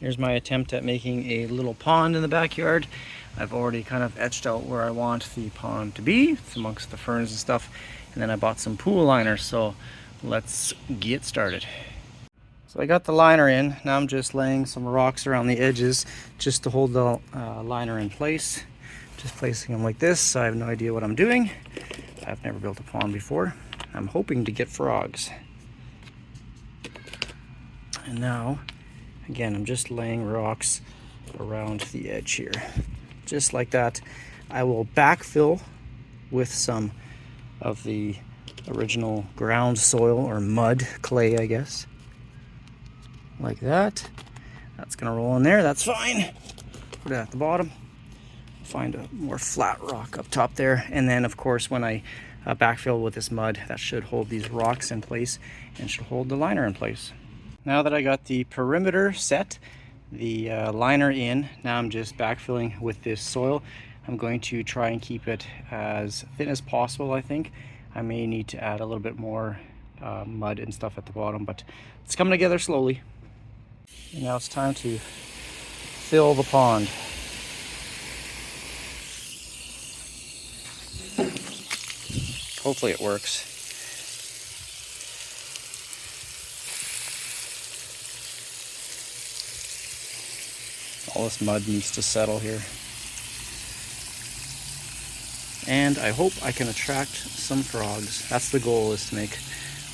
Here's my attempt at making a little pond in the backyard. I've already kind of etched out where I want the pond to be. It's amongst the ferns and stuff. And then I bought some pool liner, so let's get started. So I got the liner in. Now I'm just laying some rocks around the edges just to hold the liner in place. Just placing them like this. I have no idea what I'm doing. I've never built a pond before. I'm hoping to get frogs. And now, again, I'm just laying rocks around the edge here. Just like that. I will backfill with some of the original ground soil or mud, clay, I guess. Like that. That's gonna roll in there, that's fine. Put it at the bottom. Find a more flat rock up top there. And then, of course, when I backfill with this mud, that should hold these rocks in place and should hold the liner in place. Now that I got the perimeter set, the liner in, now I'm just backfilling with this soil. I'm going to try and keep it as thin as possible, I think. I may need to add a little bit more mud and stuff at the bottom, but it's coming together slowly. And now it's time to fill the pond. Hopefully it works. All this mud needs to settle here. And I hope I can attract some frogs. That's the goal, is to make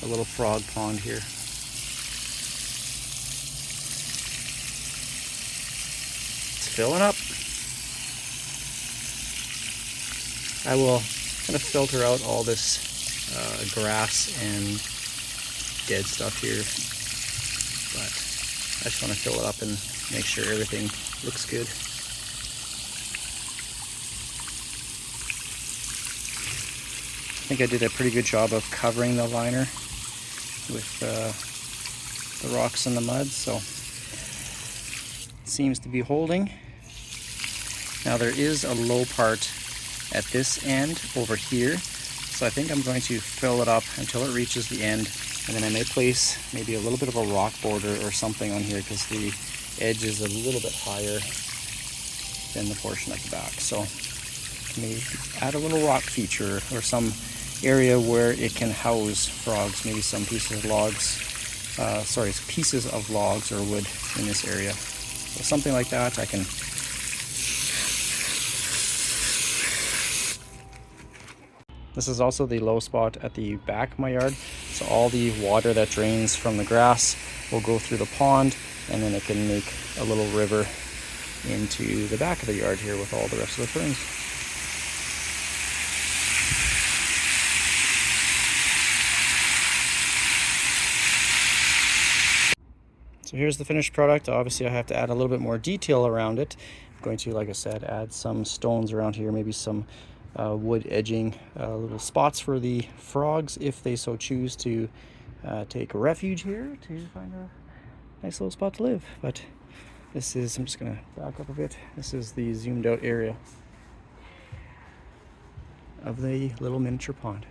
a little frog pond here. It's filling up. I will kind of filter out all this grass and dead stuff here. But I just want to fill it up and make sure everything looks good. I think I did a pretty good job of covering the liner with the rocks and the mud, so it seems to be holding. Now there is a low part at this end over here, so I think I'm going to fill it up until it reaches the end, and then I may place maybe a little bit of a rock border or something on here because the edge is a little bit higher than the portion at the back. So maybe add a little rock feature or some area where it can house frogs, maybe some pieces of logs, pieces of logs or wood in this area. So something like that I can. This is also the low spot at the back of my yard, so all the water that drains from the grass will go through the pond, and then it can make a little river into the back of the yard here with all the rest of the ferns. So here's the finished product. Obviously I have to add a little bit more detail around it. I'm going to, like I said, add some stones around here, maybe some wood edging, little spots for the frogs if they so choose to take refuge here to find a nice little spot to live. But this is, I'm just gonna back up a bit. This is the zoomed out area of the little miniature pond.